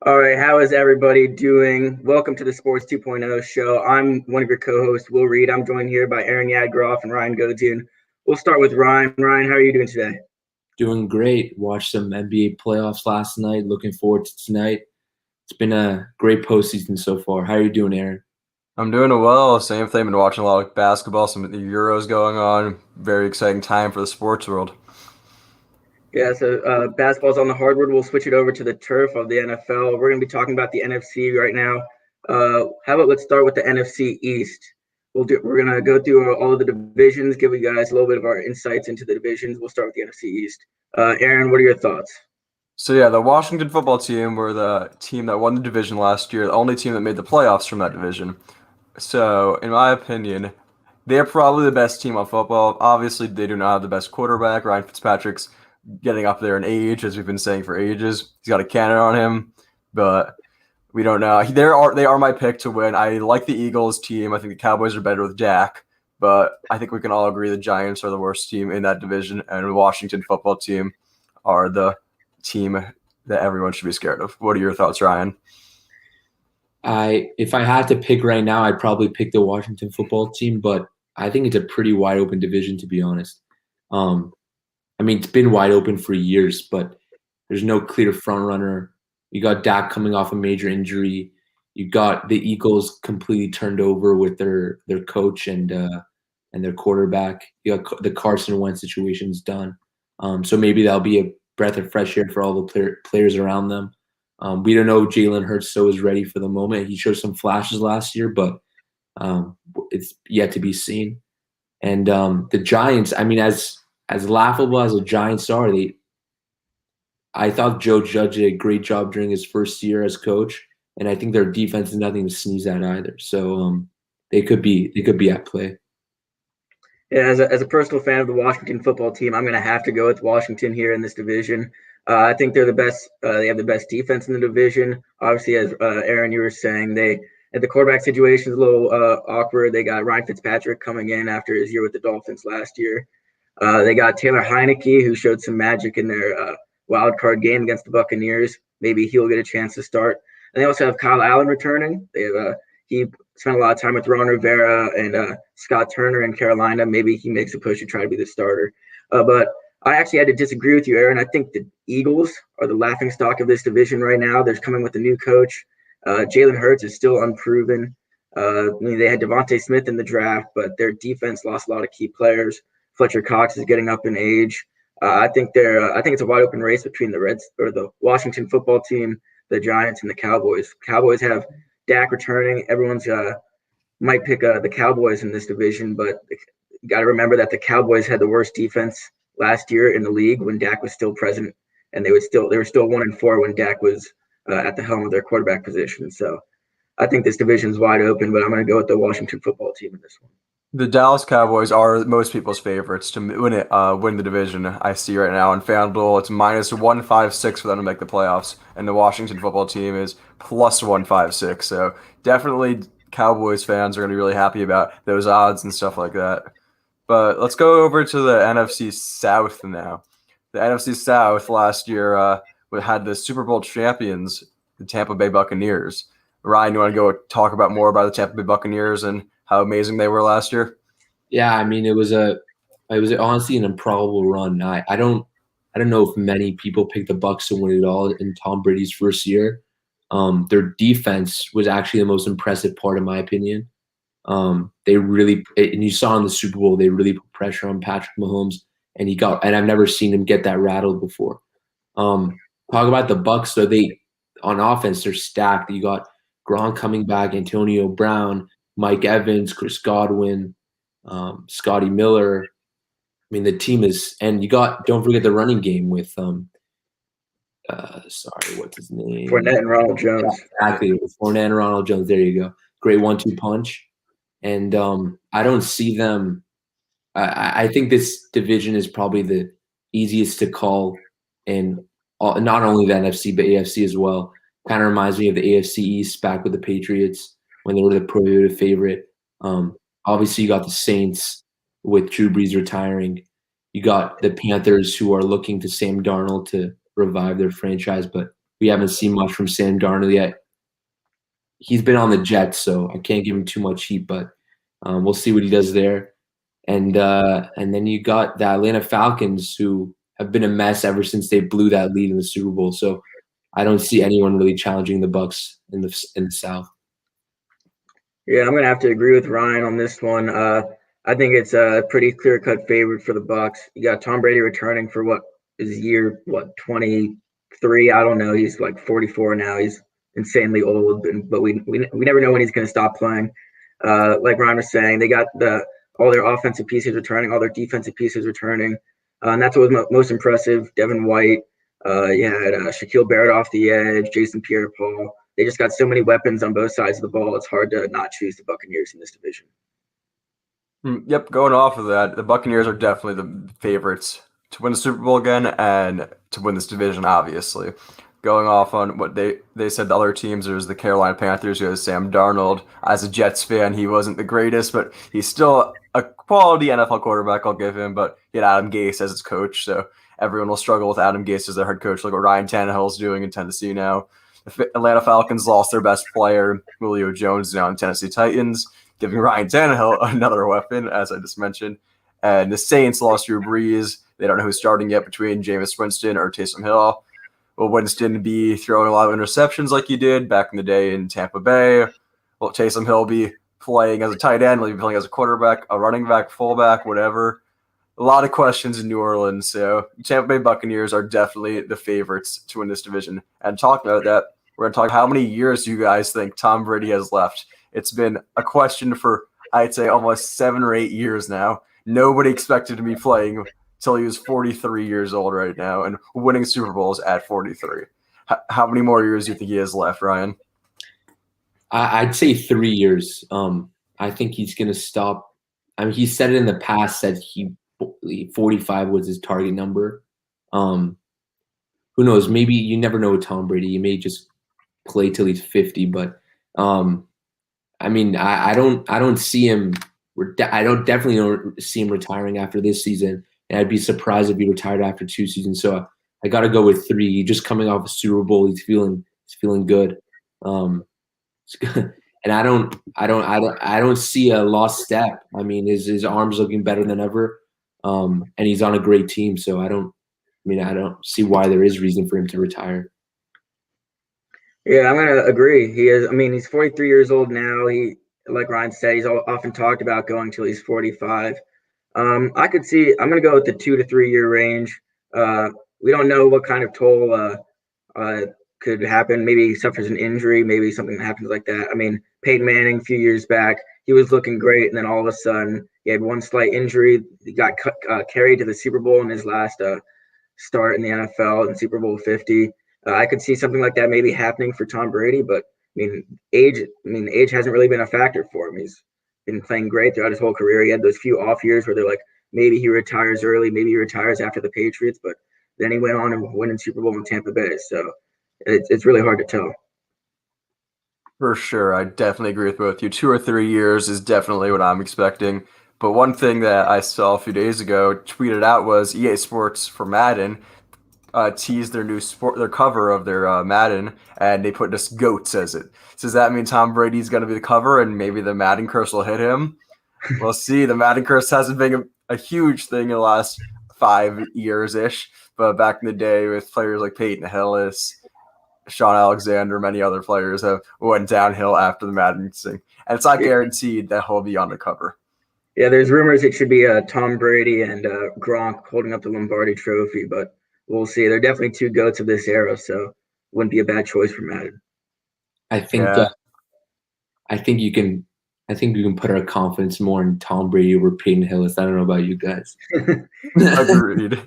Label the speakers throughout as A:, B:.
A: All right, how is everybody doing? Welcome to the Sports 2.0 show. I'm one of your co-hosts, Will Reed. I'm joined here by Aaron Yadgaroff and Ryan Ghodsian. We'll start with Ryan. Ryan, how are you doing today?
B: Doing great. Watched some NBA playoffs last night. Looking forward to tonight. It's been a great postseason so far. How are you doing, Aaron?
C: I'm doing well. Same thing. Been watching a lot of basketball, some of the Euros going on. Very exciting time for the sports world.
A: Yeah, so basketball's on the hardwood. We'll switch it over to the turf of the NFL. We're going to be talking about the NFC right now. How about let's start with the NFC East. We're going to go through all of the divisions, give you guys a little bit of our insights into the divisions. We'll start with the NFC East. Aaron, what are your thoughts?
C: So yeah, the Washington football team were the team that won the division last year, the only team that made the playoffs from that division. So in my opinion, they're probably the best team on football. Obviously, they do not have the best quarterback. Ryan Fitzpatrick's getting up there in age, as we've been saying for ages. He's got a cannon on him, but we don't know. They are my pick to win. I like the Eagles team. I think the Cowboys are better with Dak, but I think we can all agree the Giants are the worst team in that division, and the Washington football team are the team that everyone should be scared of. What are your thoughts, Ryan?
B: If I had to pick right now, I'd probably pick the Washington football team, but I think it's a pretty wide open division, to be honest. It's been wide open for years, but there's no clear front runner. You got Dak coming off a major injury. You got the Eagles completely turned over with their coach and their quarterback. You got the Carson Wentz situation's done. So maybe that'll be a breath of fresh air for all the players around them. We don't know if Jalen Hurts is ready for the moment. He showed some flashes last year, but it's yet to be seen. And the Giants, as laughable as the Giants are, I thought Joe Judge did a great job during his first year as coach, and I think their defense is nothing to sneeze at either. So they could be at play.
A: Yeah, as a personal fan of the Washington football team, I'm going to have to go with Washington here in this division. I think they're the best. They have the best defense in the division. Obviously, as Aaron, you were saying, the quarterback situation is a little awkward. They got Ryan Fitzpatrick coming in after his year with the Dolphins last year. They got Taylor Heineke, who showed some magic in their wild card game against the Buccaneers. Maybe he'll get a chance to start. And they also have Kyle Allen returning. He spent a lot of time with Ron Rivera and Scott Turner in Carolina. Maybe he makes a push to try to be the starter. But I actually had to disagree with you, Aaron. I think the Eagles are the laughingstock of this division right now. They're coming with a new coach. Jalen Hurts is still unproven. They had Devontae Smith in the draft, but their defense lost a lot of key players. Fletcher Cox is getting up in age. I think it's a wide open race between the Washington football team, the Giants, and the Cowboys. Cowboys have Dak returning. Everyone's might pick the Cowboys in this division, but you got to remember that the Cowboys had the worst defense last year in the league when Dak was still present, and they were still 1-4 when Dak was at the helm of their quarterback position. So I think this division's wide open, but I'm going to go with the Washington football team in this one.
C: The Dallas Cowboys are most people's favorites to win the division. I see right now in FanDuel, it's -156 for them to make the playoffs, and the Washington football team is +156. So definitely, Cowboys fans are going to be really happy about those odds and stuff like that. But let's go over to the NFC South now. The NFC South last year had the Super Bowl champions, the Tampa Bay Buccaneers. Ryan, you want to go talk about more about the Tampa Bay Buccaneers and how amazing they were last year?
B: Yeah, it was honestly an improbable run. I don't know if many people picked the Bucs to win it all in Tom Brady's first year. Their defense was actually the most impressive part, in my opinion. They really, and you saw in the Super Bowl, they really put pressure on Patrick Mahomes, and I've never seen him get that rattled before. Talk about the Bucs, though. On offense, they're stacked. You got Gronk coming back, Antonio Brown, Mike Evans, Chris Godwin, Scotty Miller. The team is, and don't forget the running game with what's his name?
A: Fournette and Ronald Jones.
B: Yeah, exactly, Fournette and Ronald Jones. There you go. Great 1-2 punch. And I don't see them. I think this division is probably the easiest to call, and not only the NFC but AFC as well. Kind of reminds me of the AFC East back with the Patriots when they were the prohibitive favorite. Obviously, you got the Saints with Drew Brees retiring. You got the Panthers, who are looking to Sam Darnold to revive their franchise, but we haven't seen much from Sam Darnold yet. He's been on the Jets, so I can't give him too much heat, but we'll see what he does there. And then you got the Atlanta Falcons, who have been a mess ever since they blew that lead in the Super Bowl. So I don't see anyone really challenging the Bucs in the South.
A: Yeah, I'm gonna have to agree with Ryan on this one. I think it's a pretty clear-cut favorite for the Bucs. You got Tom Brady returning for what is year 23? I don't know. He's like 44 now. He's insanely old, but we never know when he's gonna stop playing. Like Ryan was saying, they got all their offensive pieces returning, all their defensive pieces returning, and that's what was most impressive. Devin White, you had Shaquille Barrett off the edge, Jason Pierre-Paul. They just got so many weapons on both sides of the ball. It's hard to not choose the Buccaneers in this division.
C: Yep, going off of that, the Buccaneers are definitely the favorites to win the Super Bowl again and to win this division, obviously. Going off on what they said, the other teams, there's the Carolina Panthers, who has Sam Darnold. As a Jets fan, he wasn't the greatest, but he's still a quality NFL quarterback, I'll give him. But he had Adam Gase as his coach, so everyone will struggle with Adam Gase as their head coach. Look what Ryan Tannehill's doing in Tennessee now. The Atlanta Falcons lost their best player, Julio Jones, now in Tennessee Titans, giving Ryan Tannehill another weapon, as I just mentioned. And the Saints lost Drew Brees. They don't know who's starting yet between Jameis Winston or Taysom Hill. Will Winston be throwing a lot of interceptions like he did back in the day in Tampa Bay? Will Taysom Hill be playing as a tight end? Will he be playing as a quarterback, a running back, fullback, whatever? A lot of questions in New Orleans. So Tampa Bay Buccaneers are definitely the favorites to win this division. And talking about that, we're going to talk how many years do you guys think Tom Brady has left? It's been a question for, I'd say, almost 7 or 8 years now. Nobody expected to be playing until he was 43 years old right now and winning Super Bowls at 43. How many more years do you think he has left, Ryan?
B: I'd say 3 years. I think he's going to stop. I mean, he said it in the past that 45 was his target number. Who knows? Maybe you never know with Tom Brady. He may just play till he's 50. But I mean, I don't see him. Definitely don't see him retiring after this season. And I'd be surprised if he retired after 2 seasons. So I got to go with 3. Just coming off a Super Bowl, he's feeling good. And I don't see a lost step. I mean, his arm's looking better than ever, and he's on a great team. So I don't see why there is reason for him to retire.
A: Yeah, I'm gonna agree. He is. I mean, he's 43 years old now. He, like Ryan said, he's often talked about going till he's 45. I could see. I'm gonna go with the 2 to 3 year range. We don't know what kind of toll could happen. Maybe he suffers an injury. Maybe something happens like that. I mean, Peyton Manning a few years back, he was looking great, and then all of a sudden he had one slight injury. He got carried to the Super Bowl in his last start in the NFL in Super Bowl 50. I could see something like that maybe happening for Tom Brady, but age hasn't really been a factor for him. He's been playing great throughout his whole career. He had those few off years where they're like, maybe he retires early, maybe he retires after the Patriots, but then he went on and won in Super Bowl in Tampa Bay. So it's really hard to tell.
C: For sure. I definitely agree with both you. 2 or 3 years is definitely what I'm expecting. But one thing that I saw a few days ago tweeted out was EA Sports for Madden teased their cover of their Madden, and they put just GOAT as it. So does that mean Tom Brady's going to be the cover and maybe the Madden curse will hit him? We'll see. The Madden curse hasn't been a huge thing in the last 5 years-ish, but back in the day with players like Peyton Hillis, Sean Alexander, many other players have went downhill after the Madden thing. And it's not guaranteed that he'll be on the cover.
A: Yeah, there's rumors it should be Tom Brady and Gronk holding up the Lombardi Trophy, but we'll see. They're definitely 2 GOATs of this era, so wouldn't be a bad choice for Madden.
B: I think you can put our confidence more in Tom Brady over Peyton Hillis. I don't know about you guys.
C: Agreed.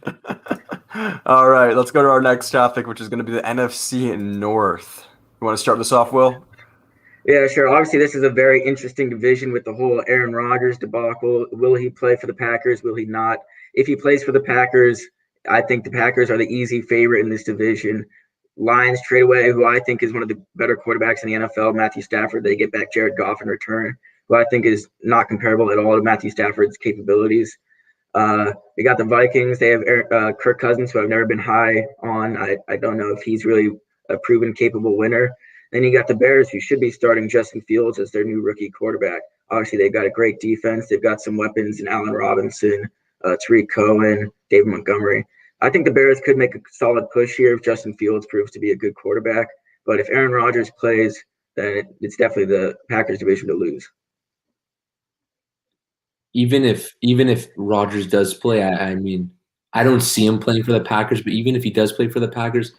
C: All right, let's go to our next topic, which is going to be the NFC North. You want to start this off, Will?
A: Yeah, sure. Obviously, this is a very interesting division with the whole Aaron Rodgers debacle. Will he play for the Packers? Will he not? If he plays for the Packers, I think the Packers are the easy favorite in this division. Lions trade away who I think is one of the better quarterbacks in the NFL, Matthew Stafford. They get back Jared Goff in return, who I think is not comparable at all to Matthew Stafford's capabilities. We got the Vikings. They have Kirk Cousins, who I've never been high on. I don't know if he's really a proven capable winner. Then you got the Bears, who should be starting Justin Fields as their new rookie quarterback. Obviously, they've got a great defense. They've got some weapons in Allen Robinson, Tariq Cohen, David Montgomery. I think the Bears could make a solid push here if Justin Fields proves to be a good quarterback. But if Aaron Rodgers plays, then it's definitely the Packers division to lose.
B: Even if Rodgers does play, I mean, I don't see him playing for the Packers, but even if he does play for the Packers,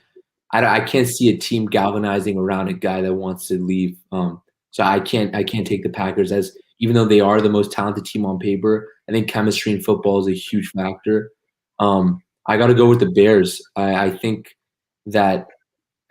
B: I can't see a team galvanizing around a guy that wants to leave. So I can't take the Packers, as even though they are the most talented team on paper. I think chemistry in football is a huge factor. I got to go with the Bears. I think that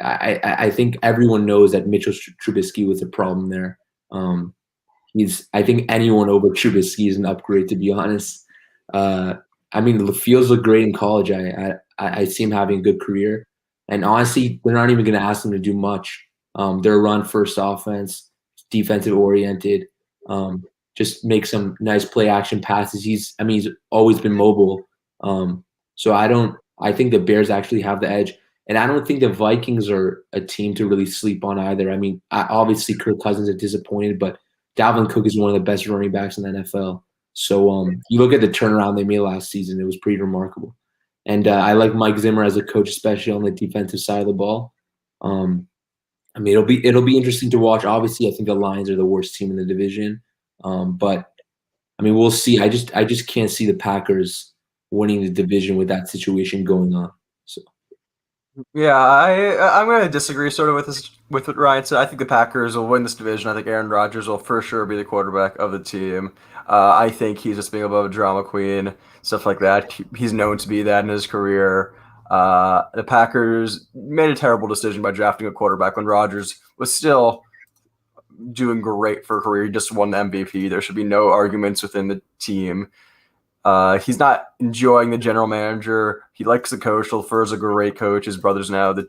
B: I think everyone knows that Mitchell Trubisky was a problem there. I think anyone over Trubisky is an upgrade, to be honest. I mean, the Fields look great in college. I see him having a good career. And honestly, they're not even going to ask him to do much. They're a run-first offense, defensive-oriented, just make some nice play-action passes. He's always been mobile. So I think the Bears actually have the edge. And I don't think the Vikings are a team to really sleep on either. I mean, obviously Kirk Cousins is disappointed, but Dalvin Cook is one of the best running backs in the NFL. So you look at the turnaround they made last season, it was pretty remarkable. And I like Mike Zimmer as a coach, especially on the defensive side of the ball. I mean, it'll be interesting to watch. Obviously, I think the Lions are the worst team in the division. But I mean, we'll see. I just can't see the Packers winning the division with that situation going on. So
C: yeah, I'm going to disagree sort of with what Ryan said. I think the Packers will win this division. I think Aaron Rodgers will for sure be the quarterback of the team. I think he's just being above a drama queen, stuff like that. He's known to be that in his career. The Packers made a terrible decision by drafting a quarterback when Rodgers was still doing great for a career. He just won the MVP. There should be no arguments within the team. He's not enjoying the general manager. He likes the coach. LaFleur's a great coach. His brother's now the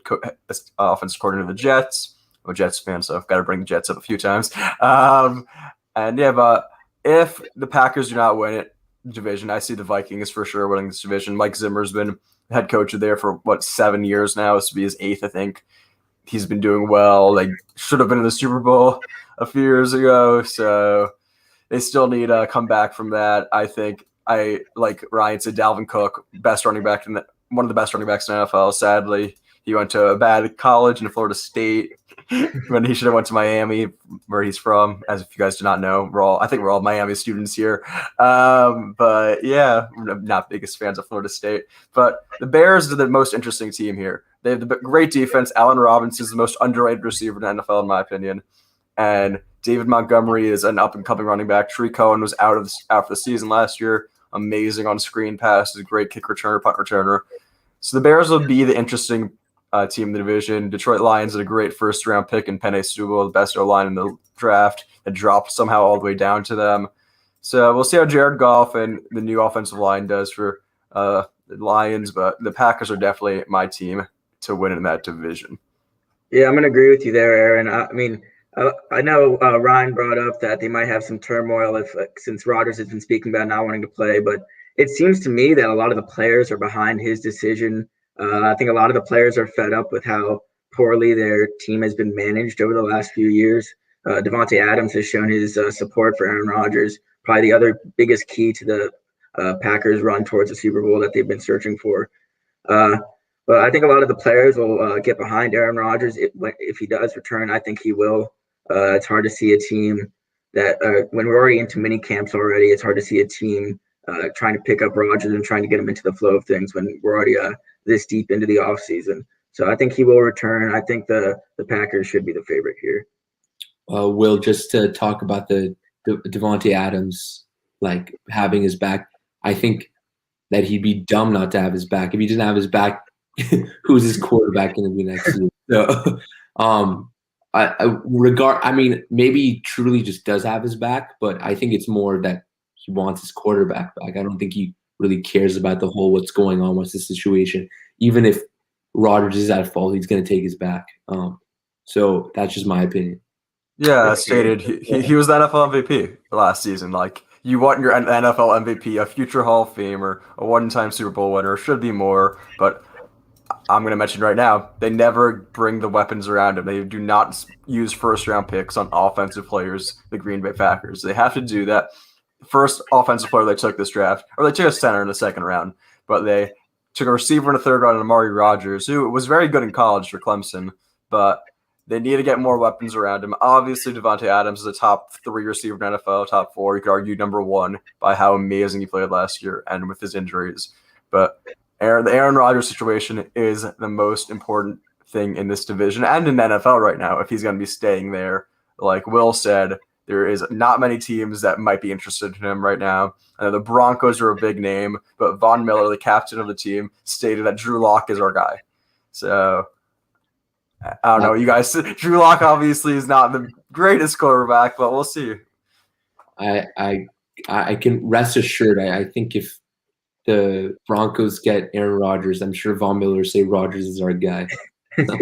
C: offensive coordinator of the Jets. I'm a Jets fan, so I've got to bring the Jets up a few times. But if the Packers do not win it division, I see the Vikings for sure winning this division. Mike Zimmer's been head coach there for 7 years now. This will be his 8th, I think. He's been doing well. They should have been in the Super Bowl a few years ago, so they still need to come back from that. I think like Ryan said, Dalvin Cook, one of the best running backs in the NFL. Sadly, he went to a bad college in Florida State when he should have went to Miami, where he's from. As if you guys do not know, I think we're all Miami students here. But yeah, I'm not biggest fans of Florida State. But the Bears are the most interesting team here. They have the great defense. Allen Robinson is the most underrated receiver in the NFL, in my opinion. And David Montgomery is an up-and-coming running back. Tariq Cohen was out for the season last year. Amazing on screen passes, great kick returner, punt returner. So the Bears will be the interesting team in the division. Detroit Lions had a great first-round pick in Penei Sewell, the best O-line in the draft, and dropped somehow all the way down to them. So we'll see how Jared Goff and the new offensive line does for the Lions, but the Packers are definitely my team to win in that division.
A: Yeah, I'm going to agree with you there, Aaron. I mean, I know Ryan brought up that they might have some turmoil since Rodgers has been speaking about not wanting to play, but it seems to me that a lot of the players are behind his decision. I think a lot of the players are fed up with how poorly their team has been managed over the last few years. Davante Adams has shown his support for Aaron Rodgers, probably the other biggest key to the Packers' run towards the Super Bowl that they've been searching for. But I think a lot of the players will get behind Aaron Rodgers if he does return. I think he will. It's hard to see a team that when we're already into mini camps already, it's hard to see a team trying to pick up Rodgers and trying to get him into the flow of things when we're already this deep into the offseason. So I think he will return. I think the Packers should be the favorite here.
B: Will, just to talk about the Davante Adams, like having his back, I think that he'd be dumb not to have his back. If he didn't have his back, who's his quarterback going to be next year? So, I mean, maybe he truly just does have his back, but I think it's more that he wants his quarterback back. I don't think he really cares about the whole what's going on, what's the situation. Even if Rodgers is at fault, he's going to take his back. So that's just my opinion.
C: Yeah, as stated, he was the NFL MVP last season. Like, you want your NFL MVP, a future Hall of Famer, a one-time Super Bowl winner, should be more. But I'm going to mention right now, they never bring the weapons around him. They do not use first-round picks on offensive players, the Green Bay Packers. They have to do that. First offensive player they took this draft, or they took a center in the second round, but they took a receiver in the third round, Amari Rodgers, who was very good in college for Clemson, but they need to get more weapons around him. Obviously, Devontae Adams is a top 3 receiver in NFL, top 4. You could argue number 1 by how amazing he played last year and with his injuries. But the Aaron Rodgers situation is the most important thing in this division and in the NFL right now if he's going to be staying there. Like Will said, there is not many teams that might be interested in him right now. I know the Broncos are a big name, but Von Miller, the captain of the team, stated that Drew Lock is our guy. So I don't know, you guys. Drew Lock obviously is not the greatest quarterback, but we'll see.
B: I can rest assured. I think if the Broncos get Aaron Rodgers, I'm sure Von Miller will say Rodgers is our guy. So,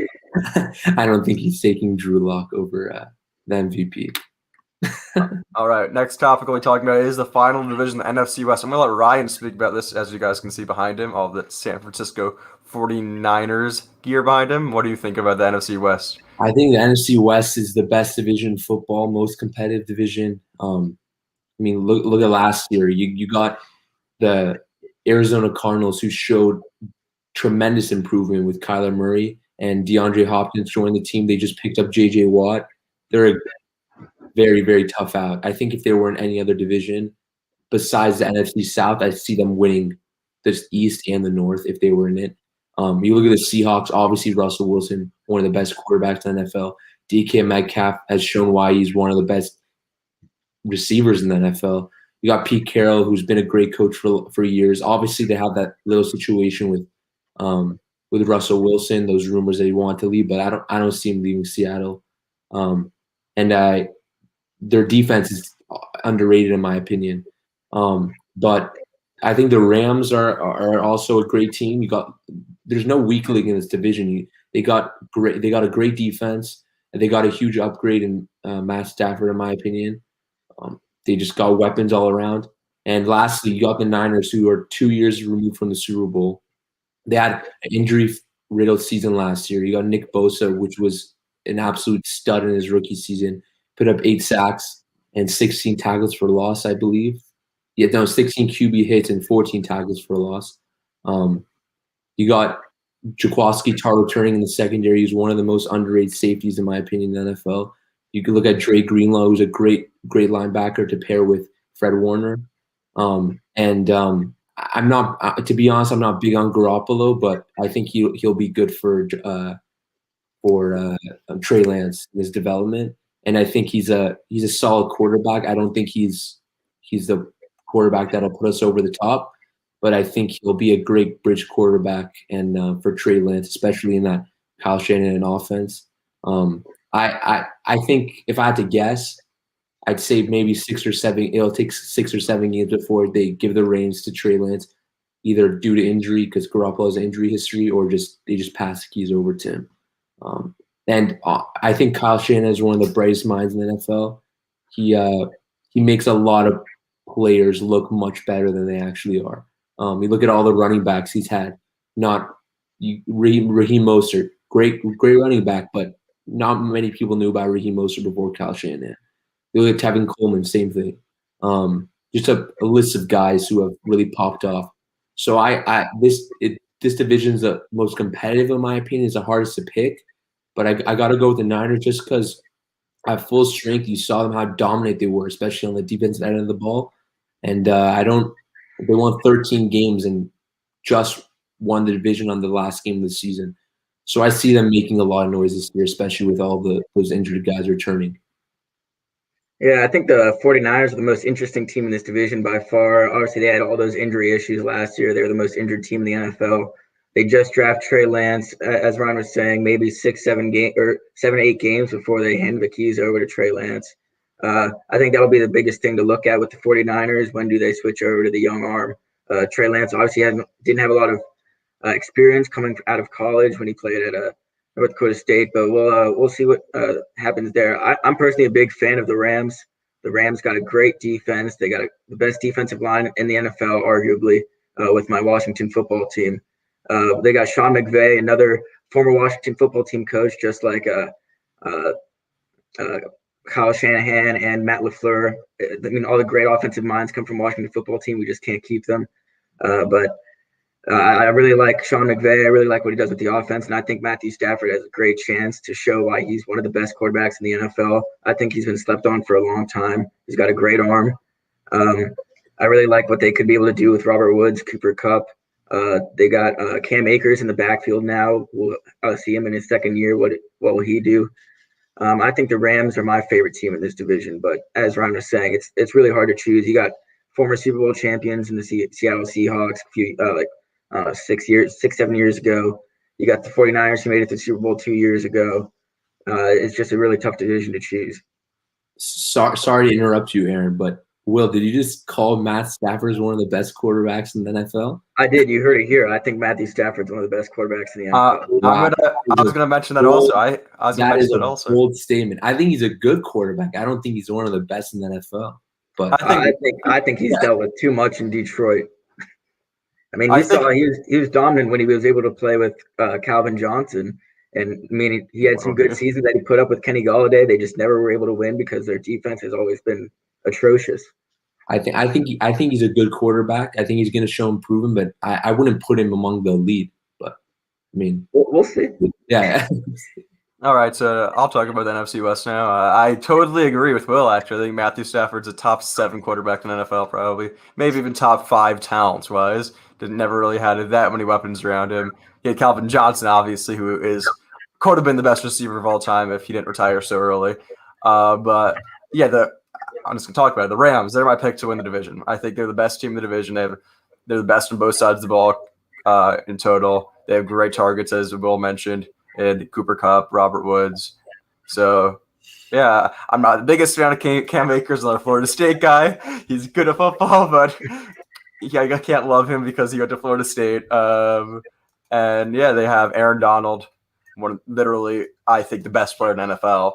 B: I don't think he's taking Drew Lock over the MVP.
C: All right, next topic we'll be talking about is the final division, the NFC West. I'm going to let Ryan speak about this, as you guys can see behind him, all the San Francisco 49ers gear behind him. What do you think about the NFC West?
B: I think the NFC West is the best division in football, most competitive division. I mean, look at last year. You got the Arizona Cardinals, who showed tremendous improvement with Kyler Murray and DeAndre Hopkins joined the team. They just picked up J.J. Watt. They're a very, very tough out. I think if they were in any other division besides the NFC South, I'd see them winning the East and the North if they were in it. You look at the Seahawks, obviously Russell Wilson, one of the best quarterbacks in the NFL. DK Metcalf has shown why he's one of the best receivers in the NFL. You got Pete Carroll, who's been a great coach for years. Obviously, they have that little situation with Russell Wilson, those rumors that he wanted to leave, but I don't see him leaving Seattle. Their defense is underrated in my opinion. But I think the Rams are also a great team. There's no weak link in this division. They got a great defense, and they got a huge upgrade in Matt Stafford, in my opinion. They just got weapons all around. And lastly, you got the Niners, who are 2 years removed from the Super Bowl. They had an injury-riddled season last year. You got Nick Bosa, which was an absolute stud in his rookie season. Put up 8 sacks and 16 tackles for loss, I believe. 16 QB hits and 14 tackles for loss. You got Jaquiski Tartt returning in the secondary. He's one of the most underrated safeties, in my opinion, in the NFL. You can look at Dre Greenlaw, who's a great linebacker to pair with Fred Warner. I'm not, to be honest, I'm not big on Garoppolo, but I think he'll be good for Trey Lance in his development. And I think he's a solid quarterback. I don't think he's the quarterback that'll put us over the top, but I think he'll be a great bridge quarterback and for Trey Lance, especially in that Kyle Shanahan offense. I think if I had to guess, I'd say maybe 6 or 7. It'll take 6 or 7 games before they give the reins to Trey Lance, either due to injury because Garoppolo has an injury history, or they just pass the keys over to him. And I think Kyle Shanahan is one of the brightest minds in the NFL. He makes a lot of players look much better than they actually are. You look at all the running backs he's had. Raheem Mostert, great running back, but not many people knew about Raheem Mostert before Kyle Shanahan. You look at Tevin Coleman, same thing. Just a list of guys who have really popped off. So this division is the most competitive in my opinion. It's the hardest to pick, but I got to go with the Niners just because at full strength you saw them how dominant they were, especially on the defensive end of the ball. And they won 13 games and just won the division on the last game of the season. So I see them making a lot of noise this year, especially with all those injured guys returning.
A: Yeah, I think the 49ers are the most interesting team in this division by far. Obviously, they had all those injury issues last year. They were the most injured team in the NFL. They just drafted Trey Lance, as Ryan was saying, maybe 7 to 8 games before they hand the keys over to Trey Lance. I think that'll be the biggest thing to look at with the 49ers. When do they switch over to the young arm? Trey Lance obviously didn't have a lot of experience coming out of college when he played at North Dakota State, but we'll see what happens there. I'm personally a big fan of the Rams. The Rams got a great defense. They got the best defensive line in the NFL, arguably, with my Washington football team. They got Sean McVay, another former Washington football team coach, just like Kyle Shanahan and Matt LaFleur. I mean, all the great offensive minds come from Washington football team. We just can't keep them. But I really like Sean McVay. I really like what he does with the offense, and I think Matthew Stafford has a great chance to show why he's one of the best quarterbacks in the NFL. I think he's been slept on for a long time. He's got a great arm. I really like what they could be able to do with Robert Woods, Cooper Kupp. They got Cam Akers in the backfield now. We'll see him in his second year. What will he do? I think the Rams are my favorite team in this division, but as Ryan was saying, it's really hard to choose. You got former Super Bowl champions in the Seattle Seahawks a few 7 years ago. You got the 49ers who made it to the Super Bowl 2 years ago. It's just a really tough division to choose.
B: Sorry to interrupt you, Aaron, but Will, did you just call Matt Stafford one of the best quarterbacks in the NFL?
A: I did. You heard it here. I think Matthew Stafford's one of the best quarterbacks in the NFL.
C: I was gonna mention that also.
B: That is a bold statement. I think he's a good quarterback. I don't think he's one of the best in the NFL. But
A: I think he's dealt with too much in Detroit. I mean, he was dominant when he was able to play with Calvin Johnson. And I mean, he had some good seasons that he put up with Kenny Golladay. They just never were able to win because their defense has always been atrocious.
B: I think he's a good quarterback. I think he's going to show improvement, but I wouldn't put him among the elite. But I mean,
A: we'll see.
B: Yeah.
C: All right, so I'll talk about the NFC West now. I totally agree with Will, actually. I think Matthew Stafford's a top 7 quarterback in the NFL, probably. Maybe even top 5 talents-wise. Never really had that many weapons around him. He had Calvin Johnson, obviously, who could have been the best receiver of all time if he didn't retire so early. But, yeah, I'm just going to talk about it. The Rams, they're my pick to win the division. I think they're the best team in the division. They're the best on both sides of the ball in total. They have great targets, as Will mentioned. And Cooper Kupp, Robert Woods. So, yeah, I'm not the biggest fan of Cam Akers, another Florida State guy. He's good at football, but yeah, I can't love him because he went to Florida State. And, yeah, they have Aaron Donald, literally, I think, the best player in the NFL.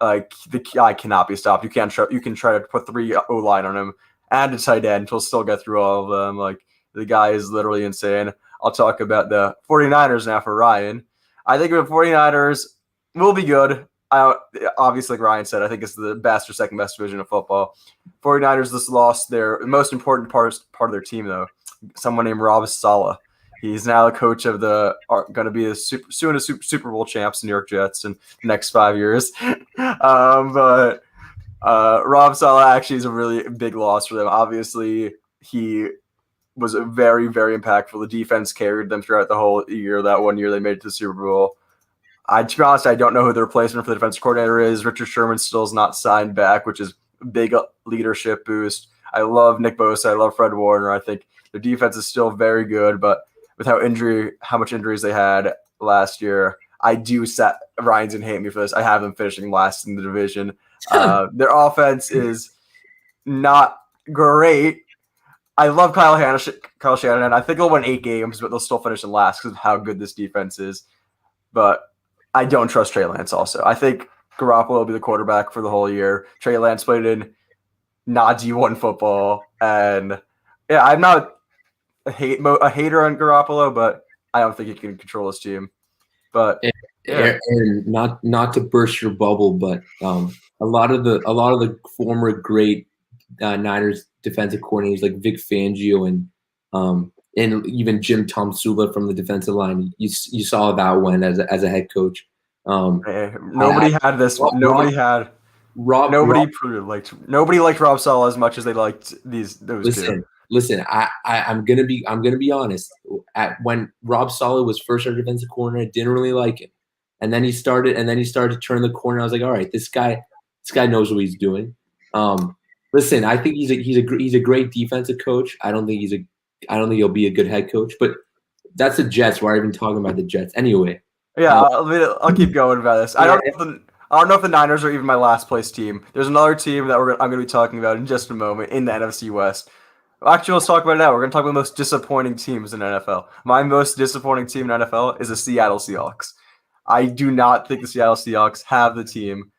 C: Like, the guy cannot be stopped. You can try to put 3 O-line on him and a tight end. He'll still get through all of them. Like, the guy is literally insane. I'll talk about the 49ers now for Ryan. I think the 49ers will be good. Obviously, like Ryan said, I think it's the best or second best division of football. 49ers just lost their most important part of their team, though. Someone named Rob Saleh. He's now the coach of going to be a Super Bowl champs, New York Jets, in the next 5 years. But Rob Saleh actually is a really big loss for them. Obviously, he was very, very impactful. The defense carried them throughout the whole year. That 1 year they made it to the Super Bowl. To be honest, I don't know who the replacement for the defensive coordinator is. Richard Sherman still is not signed back, which is a big leadership boost. I love Nick Bosa. I love Fred Warner. I think their defense is still very good, but with how much injuries they had last year, Ryan's gonna hate me for this. I have them finishing last in the division. Their offense is not great. I love Kyle Shanahan. I think they'll win 8 games, but they'll still finish in last because of how good this defense is. But I don't trust Trey Lance also. I think Garoppolo will be the quarterback for the whole year. Trey Lance played in not D1 football. And, yeah, I'm not a hater on Garoppolo, but I don't think he can control his team. But
B: and not to burst your bubble, but a lot of the former great Niners defensive coordinators like Vic Fangio and even Jim Tom Sula from the defensive line, you saw that one as a head coach.
C: Nobody liked Rob Saleh as much as they liked those two.
B: Listen, I'm gonna be honest. When Rob Saleh was first our defensive coordinator, I didn't really like him, and then he started to turn the corner. I was like, all right, this guy knows what he's doing. Listen, I think he's a great defensive coach. I don't think he'll be a good head coach, but that's the Jets. Why are we even talking about the Jets anyway?
C: Yeah, I'll keep going about this. I don't know if the Niners are even my last place team. There's another team that I'm going to be talking about in just a moment in the NFC West. Actually, let's talk about it now. We're going to talk about the most disappointing teams in NFL. My most disappointing team in NFL is the Seattle Seahawks. I do not think the Seattle Seahawks have the team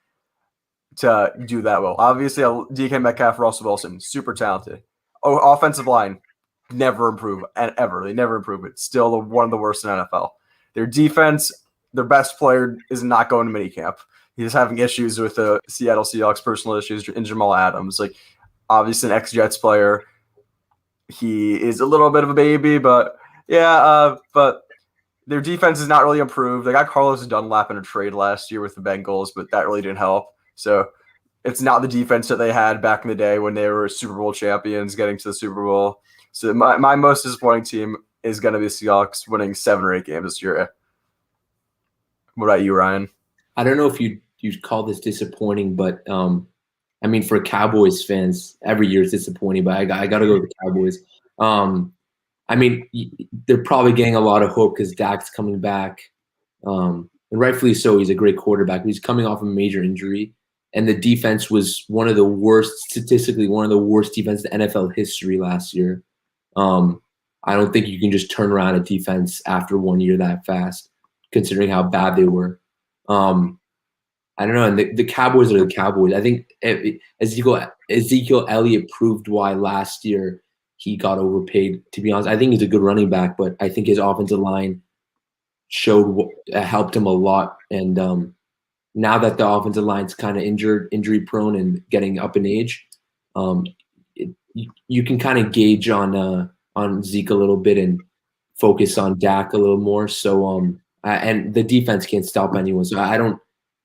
C: to do that well. Obviously, DK Metcalf, Russell Wilson, super talented. Oh, offensive line, never improve ever. They never improve. It's still one of the worst in NFL. Their defense, their best player is not going to minicamp. He's having issues with the Seattle Seahawks, personal issues in Jamal Adams. Like, obviously an ex-Jets player. He is a little bit of a baby, but but their defense is not really improved. They got Carlos Dunlap in a trade last year with the Bengals, but that really didn't help. So it's not the defense that they had back in the day when they were Super Bowl champions, getting to the Super Bowl. So my most disappointing team is going to be the Seahawks winning 7 or 8 games this year. What about you, Ryan?
B: I don't know if you'd call this disappointing, but I mean, for Cowboys fans, every year is disappointing, but I got to go with the Cowboys. I mean, they're probably getting a lot of hope because Dak's coming back, and rightfully so. He's a great quarterback. He's coming off a major injury, and the defense was statistically one of the worst defenses in NFL history last year. I don't think you can just turn around a defense after 1 year that fast, considering how bad they were. I don't know. And the Cowboys are the Cowboys. I think Ezekiel Elliott proved why last year he got overpaid. To be honest, I think he's a good running back, but I think his offensive line helped him a lot. And now that the offensive line's kind of injury prone and getting up in age, you can kind of gauge on Zeke a little bit and focus on Dak a little more. So and the defense can't stop anyone. So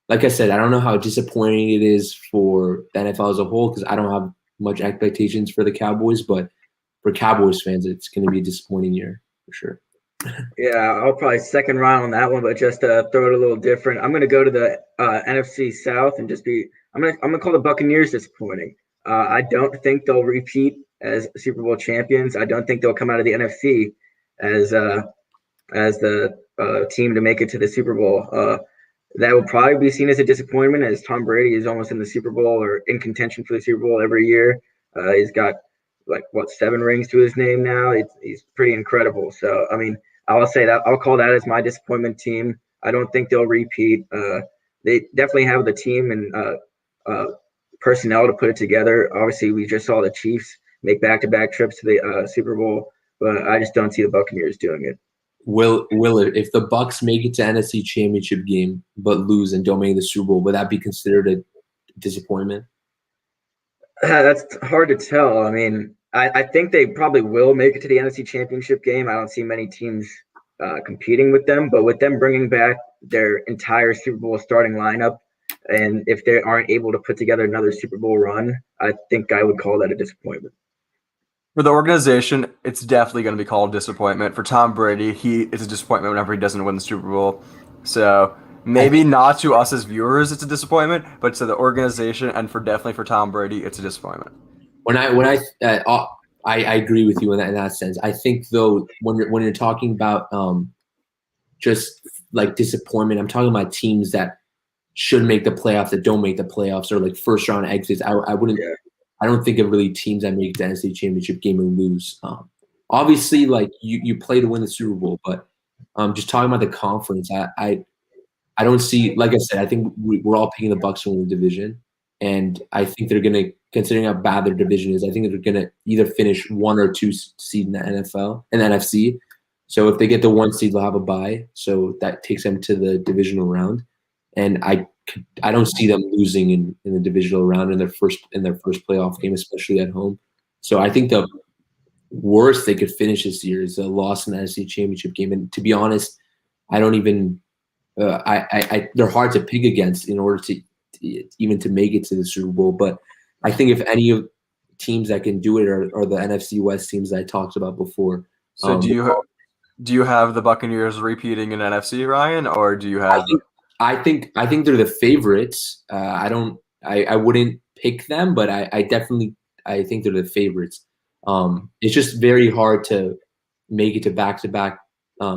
B: like I said, I don't know how disappointing it is for the NFL as a whole because I don't have much expectations for the Cowboys, but for Cowboys fans, it's going to be a disappointing year for sure.
A: Yeah, I'll probably second round on that one, but just throw it a little different. I'm going to go to the NFC South and I'm going to call the Buccaneers disappointing. I don't think they'll repeat as Super Bowl champions. I don't think they'll come out of the NFC as the team to make it to the Super Bowl. That will probably be seen as a disappointment as Tom Brady is almost in the Super Bowl or in contention for the Super Bowl every year. He's got 7 rings to his name now. He's pretty incredible. So, I mean, I'll say that I'll call that as my disappointment team. I don't think they'll repeat. They definitely have the team and personnel to put it together. Obviously, we just saw the Chiefs make back-to-back trips to the Super Bowl, but I just don't see the Buccaneers doing it.
B: Will it, if the Bucs make it to NFC Championship game but lose and don't make the Super Bowl, would that be considered a disappointment?
A: That's hard to tell. I mean, I think they probably will make it to the NFC Championship game. I don't see many teams competing with them, but with them bringing back their entire Super Bowl starting lineup, and if they aren't able to put together another Super Bowl run, I think I would call that a disappointment.
C: For the organization, it's definitely going to be called disappointment. For Tom Brady, it's a disappointment whenever he doesn't win the Super Bowl. So maybe not to us as viewers, it's a disappointment, but to the organization and definitely for Tom Brady, it's a disappointment.
B: I agree with you in that sense. I think though when you're talking about just like disappointment, I'm talking about teams that should make the playoffs that don't make the playoffs or like first round exits. I wouldn't. Yeah. I don't think of really teams that make the NFC Championship game and lose. Obviously, like you play to win the Super Bowl, but just talking about the conference, I don't see. Like I said, I think we're all picking the Bucs to win the division, and I think they're gonna, considering how bad their division is, I think they're gonna either finish 1 or 2 seed in the NFL and NFC. So if they get the 1 seed, they'll have a bye, so that takes them to the divisional round, and I don't see them losing in the divisional round in their first playoff game, especially at home. So I think the worst they could finish this year is a loss in the NFC Championship game. And to be honest, I don't even they're hard to pick against in order to even to make it to the Super Bowl. But I think if any of teams that can do it are the NFC West teams that I talked about before.
C: So do you have the Buccaneers repeating in NFC, Ryan, or do you have?
B: I think they're the favorites. I wouldn't pick them, but I definitely think they're the favorites. It's just very hard to make it to back-to-back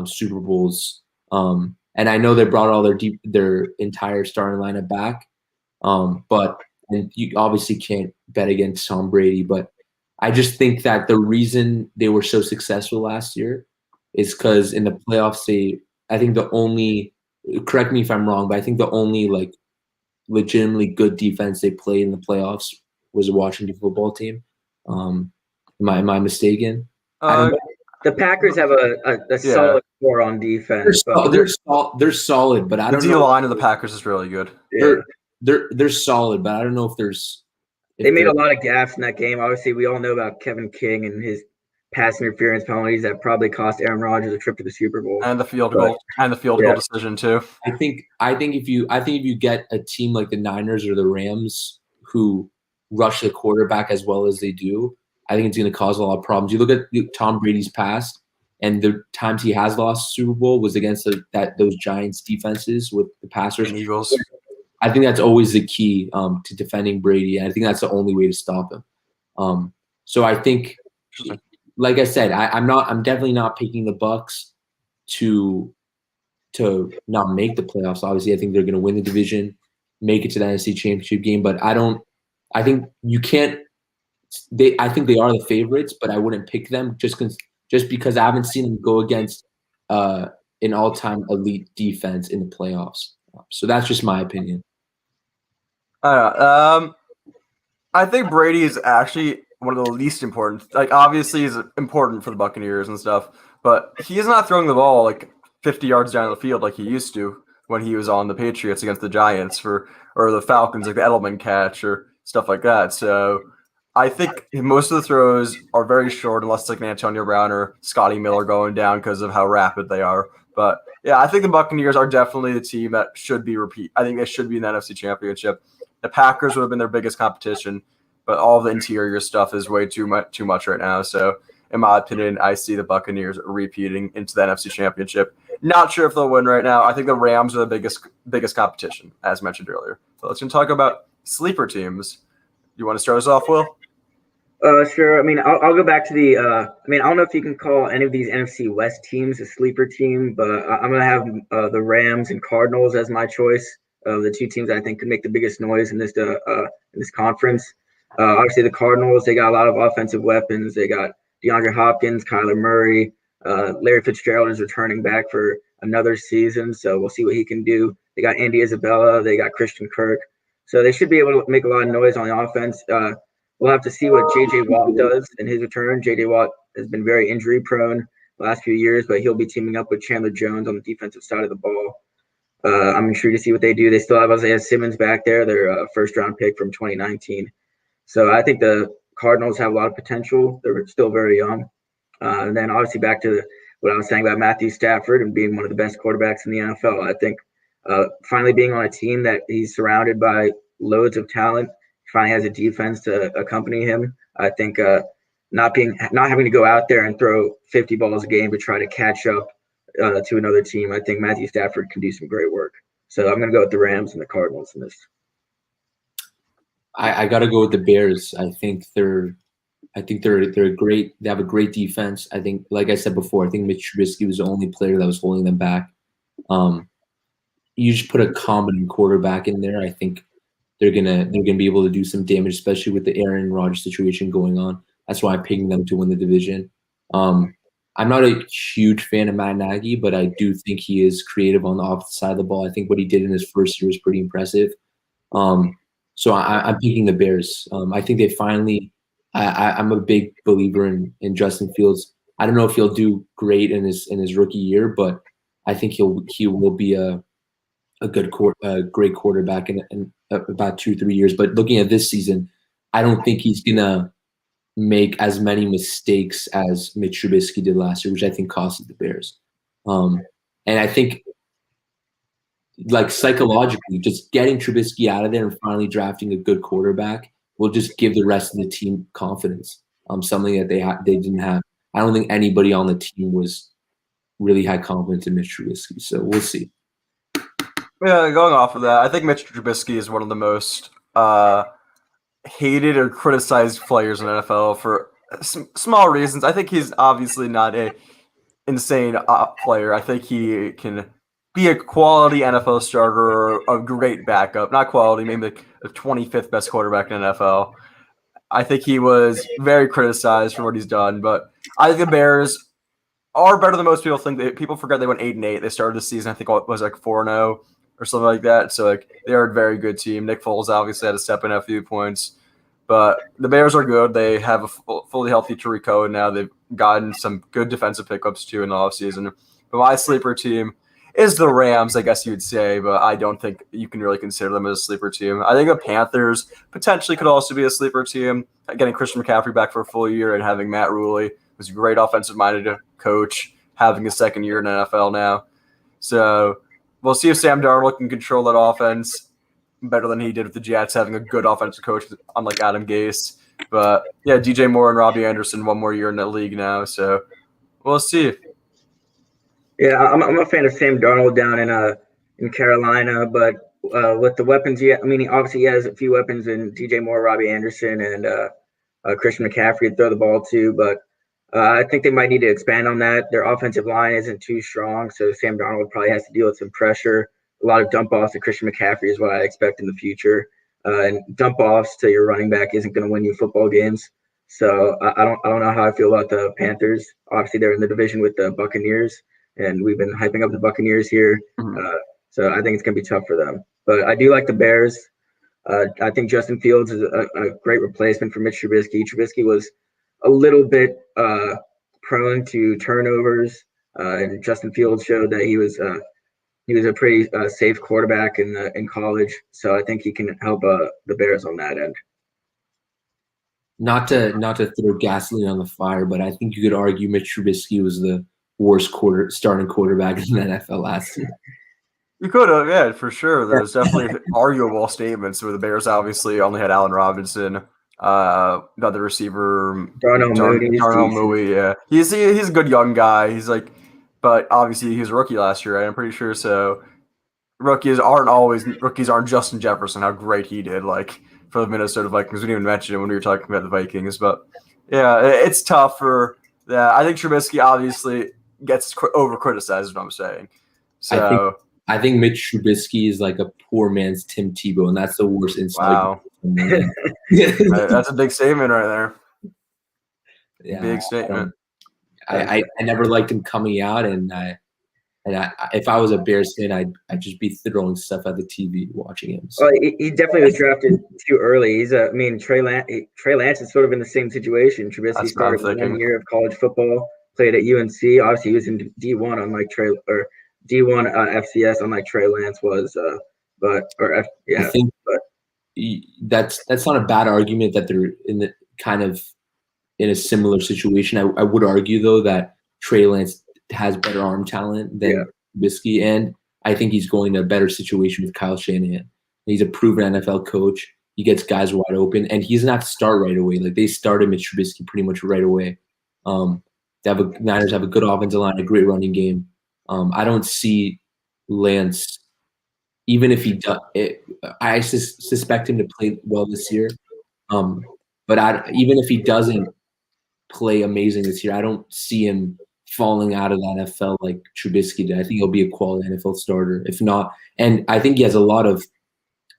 B: Super Bowls. And I know they brought all their entire starting lineup back. But you obviously can't bet against Tom Brady. But I just think that the reason they were so successful last year is because in the playoffs, I think the only, correct me if I'm wrong, but I think the only like legitimately good defense they played in the playoffs was a Washington football team. Am I mistaken? I don't know.
A: The Packers have a solid core on defense.
B: They're solid, but I don't know.
C: The D-line of the Packers is really good.
A: Yeah.
B: They're solid, but I don't know if there's.
A: They made a lot of gaffes in that game. Obviously, we all know about Kevin King and his pass interference penalties that probably cost Aaron Rodgers a trip to the Super Bowl
C: and the field goal decision too.
B: I think if you get a team like the Niners or the Rams who rush the quarterback as well as they do, I think it's going to cause a lot of problems. You look at Tom Brady's past, and the times he has lost Super Bowl was against those Giants defenses with the passers
C: and Eagles.
B: I think that's always the key to defending Brady, and I think that's the only way to stop him. So I think, like I said, I'm definitely not picking the Bucs to not make the playoffs. Obviously, I think they're going to win the division, make it to the NFC Championship game, but I think you can't. I think they are the favorites, but I wouldn't pick them just because I haven't seen them go against an all-time elite defense in the playoffs. So that's just my opinion.
C: I think Brady is actually one of the least important. Like, obviously, he's important for the Buccaneers and stuff, but he's not throwing the ball like 50 yards down the field like he used to when he was on the Patriots against the Giants or the Falcons, like the Edelman catch or stuff like that. So I think most of the throws are very short, unless it's like an Antonio Brown or Scotty Miller going down because of how rapid they are. But yeah, I think the Buccaneers are definitely the team that should be I think they should be in the NFC Championship. The Packers would have been their biggest competition, but all the interior stuff is way too much right now. So in my opinion, I see the Buccaneers repeating into the NFC Championship. Not sure if they'll win right now. I think the Rams are the biggest competition, as mentioned earlier. So let's talk about sleeper teams. You want to start us off, Will?
A: Sure. I mean, I'll go back to the. I don't know if you can call any of these NFC West teams a sleeper team, but I'm gonna have the Rams and Cardinals as my choice of the two teams I think could make the biggest noise in this conference. Obviously, the Cardinals, they got a lot of offensive weapons. They got DeAndre Hopkins, Kyler Murray, Larry Fitzgerald is returning back for another season, so we'll see what he can do. They got Andy Isabella, they got Christian Kirk, so they should be able to make a lot of noise on the offense. We'll have to see what J.J. Watt does in his return. J.J. Watt has been very injury prone the last few years, but he'll be teaming up with Chandler Jones on the defensive side of the ball. I'm intrigued to see what they do. They still have Isaiah Simmons back there, their first-round pick from 2019. So I think the Cardinals have a lot of potential. They're still very young. And then obviously back to what I was saying about Matthew Stafford and being one of the best quarterbacks in the NFL. I think finally being on a team that he's surrounded by loads of talent, finally has a defense to accompany him. I think not having to go out there and throw 50 balls a game to try to catch up to another team. I think Matthew Stafford can do some great work. So I'm going to go with the Rams and the Cardinals in this.
B: I got to go with the Bears. I think they're great. They have a great defense. I think, like I said before, I think Mitch Trubisky was the only player that was holding them back. You just put a competent quarterback in there. I think they're gonna be able to do some damage, especially with the Aaron Rodgers situation going on. That's why I'm picking them to win the division. I'm not a huge fan of Matt Nagy, but I do think he is creative on the opposite side of the ball. I think what he did in his first year was pretty impressive. So I'm picking the Bears. I think they finally. I'm a big believer in Justin Fields. I don't know if he'll do great in his rookie year, but I think he will be a great quarterback in about 2-3 years. But looking at this season, I don't think he's gonna make as many mistakes as Mitch Trubisky did last year, which I think costed the Bears. And I think, like, psychologically, just getting Trubisky out of there and finally drafting a good quarterback will just give the rest of the team confidence. Something that they didn't have. I don't think anybody on the team really had confidence in Mitch Trubisky. So we'll see.
C: Yeah, going off of that, I think Mitch Trubisky is one of the most hated or criticized players in the NFL for small reasons. I think he's obviously not a insane player. I think he can be a quality NFL starter or a great backup. Not quality, maybe the 25th best quarterback in the NFL. I think he was very criticized for what he's done, but I think the Bears are better than most people think. People forget they went 8-8. They started the season, I think it was like 4-0 or something like that. So like they are a very good team. Nick Foles obviously had to step in a few points. But the Bears are good. They have a fully healthy Tariq Cohen now. They've gotten some good defensive pickups too in the offseason. But my sleeper team is the Rams, I guess you would say, but I don't think you can really consider them as a sleeper team. I think the Panthers potentially could also be a sleeper team. Getting Christian McCaffrey back for a full year and having Matt Ruley, who's a great offensive-minded coach, having his second year in the NFL now. So we'll see if Sam Darnold can control that offense better than he did with the Jets, having a good offensive coach, unlike Adam Gase. But yeah, DJ Moore and Robbie Anderson, one more year in the league now. So we'll see.
A: Yeah, I'm a fan of Sam Darnold down in Carolina, but with the weapons, obviously he has a few weapons in DJ Moore, Robbie Anderson, and Christian McCaffrey to throw the ball to, but I think they might need to expand on that. Their offensive line isn't too strong, so Sam Darnold probably has to deal with some pressure. A lot of dump offs to Christian McCaffrey is what I expect in the future. And dump offs to your running back isn't going to win you football games. So I don't know how I feel about the Panthers. Obviously, they're in the division with the Buccaneers, and we've been hyping up the Buccaneers here. So I think it's going to be tough for them. But I do like the Bears. I think Justin Fields is a great replacement for Mitch Trubisky. Trubisky was a little bit prone to turnovers, and Justin Fields showed that he was a pretty safe quarterback in college. So I think he can help the Bears on that end.
B: Not to throw gasoline on the fire, but I think you could argue Mitch Trubisky was the worst starting quarterback in the NFL last year.
C: You could have, yeah, for sure. There's definitely arguable statements where the Bears obviously only had Allen Robinson, the other receiver, Darnell Mooney. Yeah, he's a good young guy. He's like, but obviously he was a rookie last year, right? I'm pretty sure. So rookies aren't Justin Jefferson. How great he did, like for the Minnesota Vikings. We didn't even mention it when we were talking about the Vikings, but yeah, it's tough for that. I think Trubisky obviously gets over criticized. Is what I'm saying. So.
B: I think Mitch Trubisky is like a poor man's Tim Tebow, and that's the worst insult.
C: Wow. That's a big statement right there.
B: Yeah,
C: big statement.
B: I never liked him coming out, and if I was a Bears fan, I'd just be throwing stuff at the TV watching him. So.
A: Well, he definitely was drafted too early. Trey Lance is sort of in the same situation. Trubisky started 1 year of college football, played at UNC. Obviously, he was in D1 unlike D1 FCS, unlike Trey Lance was, I think
B: that's not a bad argument that they're in a similar situation. I would argue though that Trey Lance has better arm talent than Trubisky, and I think he's going to a better situation with Kyle Shanahan. He's a proven NFL coach. He gets guys wide open, and he doesn't have to start right away. Like they started Mitch Trubisky pretty much right away. Niners have a good offensive line, a great running game. I don't see Lance, even if he does. I suspect him to play well this year. But even if he doesn't play amazing this year, I don't see him falling out of the NFL like Trubisky did. I think he'll be a quality NFL starter. If not, and I think he has a lot of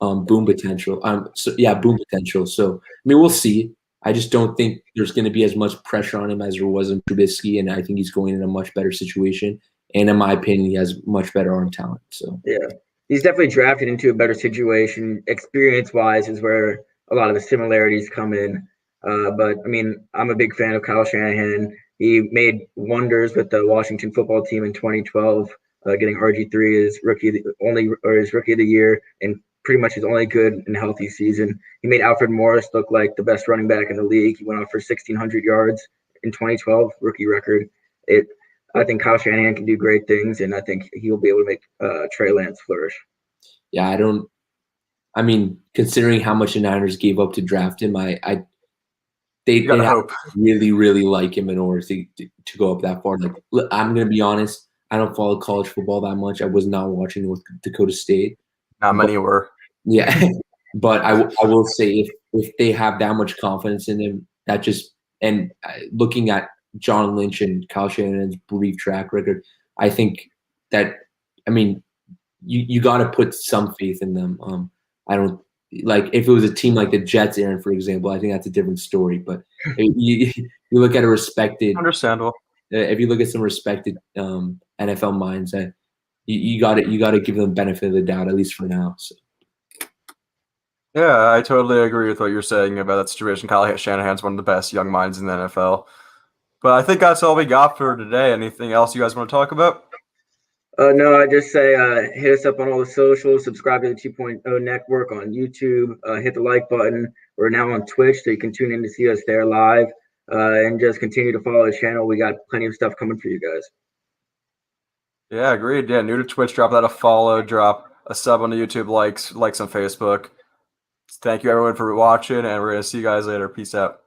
B: boom potential. Boom potential. So I mean, we'll see. I just don't think there's going to be as much pressure on him as there was in Trubisky, and I think he's going in a much better situation. And in my opinion, he has much better arm talent. So
A: yeah, he's definitely drafted into a better situation. Experience-wise is where a lot of the similarities come in. But I mean, I'm a big fan of Kyle Shanahan. He made wonders with the Washington football team in 2012, getting RG3 as rookie of the year, and pretty much his only good and healthy season. He made Alfred Morris look like the best running back in the league. He went off for 1,600 yards in 2012, rookie record. I think Kyle Shanahan can do great things, and I think he'll be able to make Trey Lance flourish.
B: Yeah, I mean, considering how much the Niners gave up to draft him, they have to really, really like him in order to go up that far. Like, I'm going to be honest, I don't follow college football that much. I was not watching North Dakota State.
C: Not many were.
B: Yeah, but I will say if they have that much confidence in him, looking at John Lynch and Kyle Shanahan's brief track record, I think that, I mean, you got to put some faith in them. I don't like if it was a team like the Jets, Aaron, for example. I think that's a different story. But you look at a respected,
C: understandable.
B: If you look at some respected NFL minds, you got to give them the benefit of the doubt, at least for now. So.
C: Yeah, I totally agree with what you're saying about that situation. Kyle Shanahan's one of the best young minds in the NFL. But I think that's all we got for today. Anything else you guys want to talk about?
A: No, I just say hit us up on all the socials, subscribe to the 2.0 Network on YouTube, hit the like button. We're now on Twitch, so you can tune in to see us there live, and just continue to follow the channel. We got plenty of stuff coming for you guys.
C: Yeah, agreed. Yeah, new to Twitch, drop that a follow, drop a sub on the YouTube, likes on Facebook. Thank you everyone for watching, and we're gonna see you guys later. Peace out.